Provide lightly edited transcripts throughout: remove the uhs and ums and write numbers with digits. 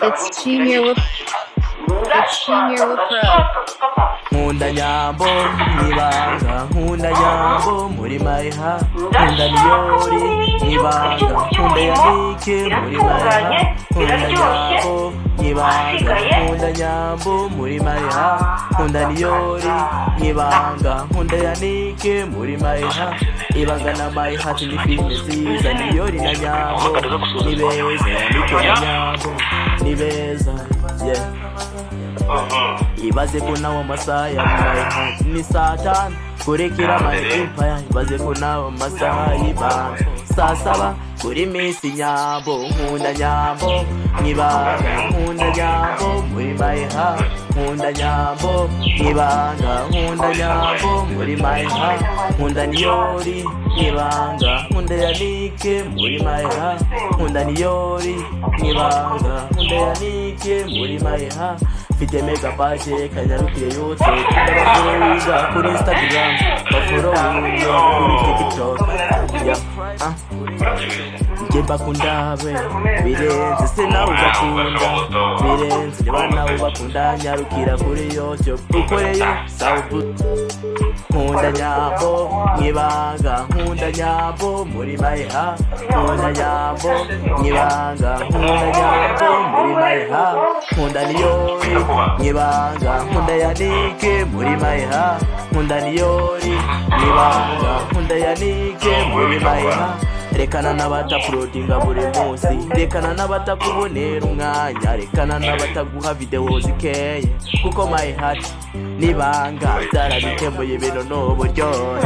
It's Junior with Pro. Nkunda nyambo nibanga, nkunda nyambo muri mayiha, nkunda niyori nibanga, nkunda yanike muri mayiha, nkunda nyambo nibanga, nkunda nyambo muri mayiha, nkunda niyori nibanga, nkunda yanike muri mayiha, ibanga na mayiha ni filime nziza, niyori na nyambo ni beza, yanike na nyambo ni beza, yeah. Ibaze ko nawe amasaha y'amasaha ni saa tanu kurekera amayimpaya, ibaze ko nawe amasaha y'ibanga saa saba kuri minsi nyambo, nkunda nyambo nibanga, nkunda nyambo muri mayiha, nkunda nyambo nibanga, nkunda nyambo muri mayiha, nkunda niyori nibanga, nkunda yanike muri mayiha, nkunda niyori nibanga, nkunda yanike muri mayiha. Mfite mega page kanyarukire yose, ndabafollowinga kuri Instagram, bafollowinga kuri TikTok, yeah. Njye bakundabe birenze, se nawe bakunda birenze, niba nawe bakunda nyarukira kuri YouTube ukoreyo South. Nkunda nyambo nibanga, nkunda nyambo muri mayiha, nkunda nyambo nibanga, nkunda nyambo muri mayiha, nkunda niyori nibanga, nkunda yanike muri mayiha, nkunda niyori nibanga, nkunda yanike muri mayiha. Rekana n'abataplodinga buri munsi, rekana n'abatakubonera umwanya, rekana n'abataguha video zikeye, kuko my heart nibanga byarabikembuye ibintu n'uburyohe,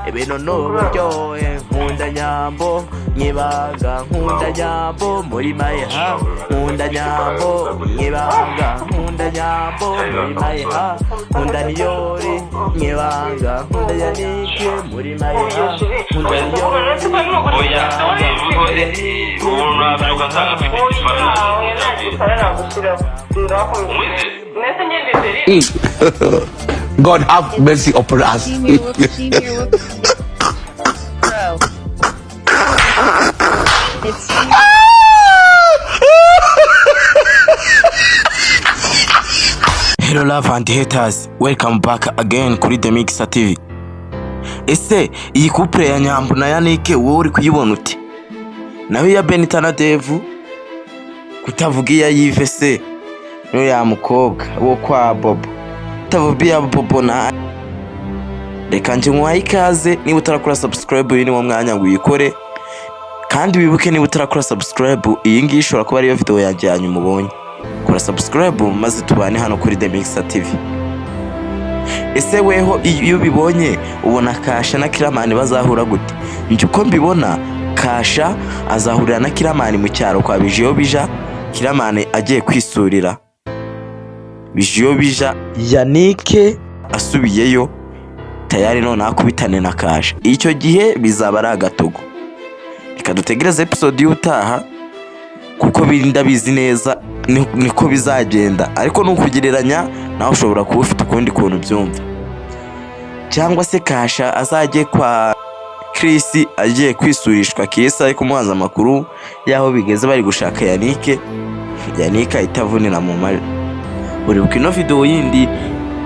ibintu n'uburyohe. Nkunda nyambo nibanga, nkunda nyambo muri mayiha, nkunda nyambo nibanga, nkunda nyambo muri mayiha, nkunda niyori nibanga, nkunda yanike muri mayiha, nkunda niyori. God have mercy upon us. Hello love and haters, welcome back again kuri The Mixer TV. Ese iyi couple ya Nyambo na Yanike wowe uri kuyibona uti? Nawe ya Benita na Devu kutavuga iya Yves se no ya mukobwa wo kwa Bobo, tavubiya Bobo na reka nje nkwaye ikaze. Niba utarakora subscribe uyu ni wo mwanya uyikore, kandi wibuke niba utarakora subscribe iyi ngiyi ishobora kuba ariyo video yanjye yanyu mubonye. Kora subscribe maze tubane hano kuri The Mixer TV. Ese weho iyo bibonye ubona Kasha na Kiramani bazahura gute? Nje uko mbibona Kasha azahurira na Kiramani mu cyaro kwa Bijiyo Bija, Kiramani agiye kwisurira Bijiyo Bija, Yanike asubiyeyo tayari none akubitane na Kasha. Icyo gihe bizaba ari agatogo. Reka dutegereze episode y'utaha kuko birinda bizi neza niko bizagenda, ariko nukugereranya nawe ushobora kuba ufite ukundi kuntu byumva. Cyangwa se Kasha azajye kwa Chris agiye kwisurishwa Kisa ariko muhaza amakuru yaho bigeze bari gushaka Yanike, Yanike itavunira mu mari. Uri bukino video yindi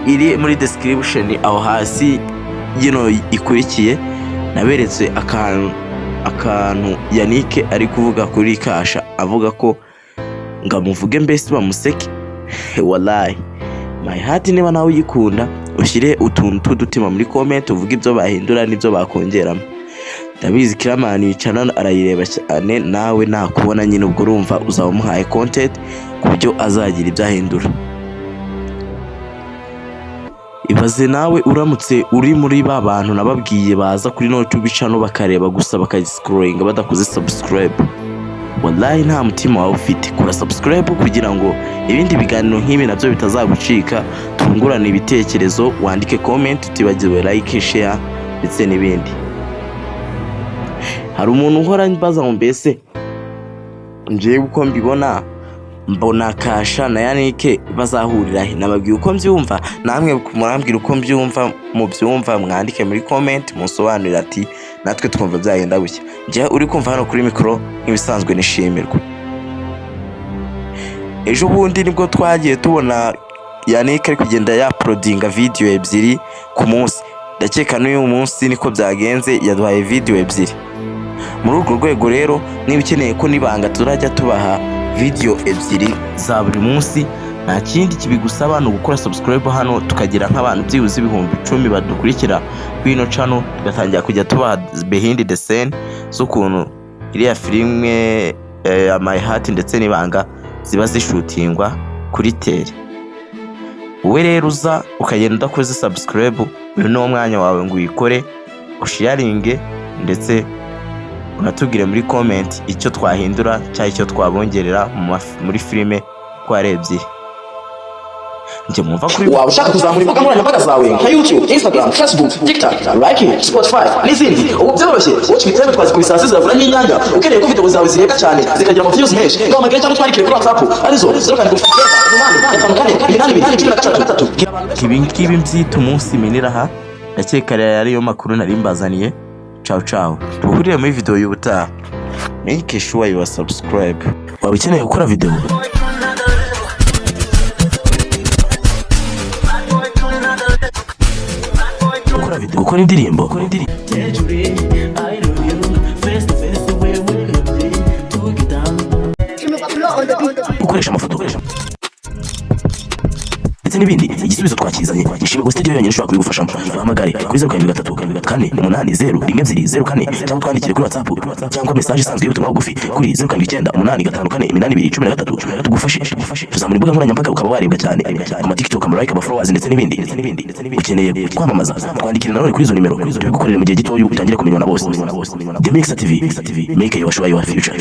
iri muri description aho hasi yino ikurikiye, naberetse akantu Yanike ari kuvuga kuri Kasha avuga ko ngamuvuge mbese bamuseke. Wallahi my heart, niba nawe uyikunda ushyire utuntu tw'udutima muri comment uvuga ibyo bahindura n'ibyo bakongeramo. Ndabizi Kiramani yicana arayireba cyane, nawe nakubona nyine ubwo urumva uzaba umuhaye content kubyo azagira ibyahindura. Ibaze nawe uramutse uri muri ba bantu nababwiye baza kuri no tubicano bakareba gusa bakascrollinga badakoze subscribe. Wallahi nta mutima wawe ufite. Kora subscribe kugira ngo ibindi biganiro nk'ibi nabyo bitazagucika, tungurane ibitekerezo, wandike comment, utibagiwe like, share ndetse n'ibindi. Hari umuntu uhora mbaza ngo mbese nje uko mbibona mbona Kasha na Yanike bazahurira he? Nababwiye uko mbyumva, namwe murambwira uko mbyumva, mu byumva mwandike muri comment musobanurira ati natwe twumva byagenda gutya. Njye uri kumva hano kuri mikoro nk'ibisanzwe nishimirwa. Ejo bundi nibwo twagiye tubona Yannick ari kugenda yaprodinga video ebyiri ku munsi. Ndakeka n'uyu munsi niko byagenze, yaduhaye video ebyiri. Muri urwo rwego rero niba ukeneye ko nibanga turajya tubaha video ebyiri za buri munsi, nta kindi kibigusaba no gukora subscribe hano, tukagira nk'abantu byibuze 10,000 badukurikira kuri ino channel, tugatangira kujya tubaha behind the scene z'ukuntu iriya filime My Heart ndetse n'ibanga ziba zishutingwa kuri tele. Wowe rero uza ukagenda udakoze subscribe, uyu ni umwanya wawe ngo uyikore, usharinge ndetse unatubwire muri comment icyo twahindura cyangwa icyo twabongerera muri filime twarebye. Njye mwumva kuri waba ushaka kuzamura imbuga nkoranyambaga zawe nka YouTube, Instagram, Facebook, TikTok, Like, Spotify n'izindi, ubu byoroshye. Watch biteme twazi kubisasa ziravura nk'inyanja. Ukeneye ko video zawe ziheka cyane zikagira ama views menshi, ngo amagare cyangwa twandikire kuri WhatsApp arizo 0754 Kibi mbyita umunsi menera aha. Ndakeka ariyo makuru nari mbazaniye. Ciao ciao. Tuhurire muri video y'ubutaha. Make sure you subscribe. Waba ukeneye gukora video? Gukora indirimbo? Gukoresha amafoto ndetse n'ibindi, igisubizo twakizanye. Ishimwe Studio yonyine ushobora kubigufashamo. Hamagare kuri 0734412004 cyangwa twandikire kuri WhatsApp cyangwa message isanzwe y'ubutumwa bugufi kuri 0785488213. Tugufashe tuzamura imbuga nkoranyambaga ukaba warebwa cyane ku TikTok, like, followers ndetse n'ibindi. Ukeneye kwamamaza, twandikire nanone kuri izo nimero tubigukorera mu gihe gito utangire kumenywa na bose. The Mixer TV, make your future.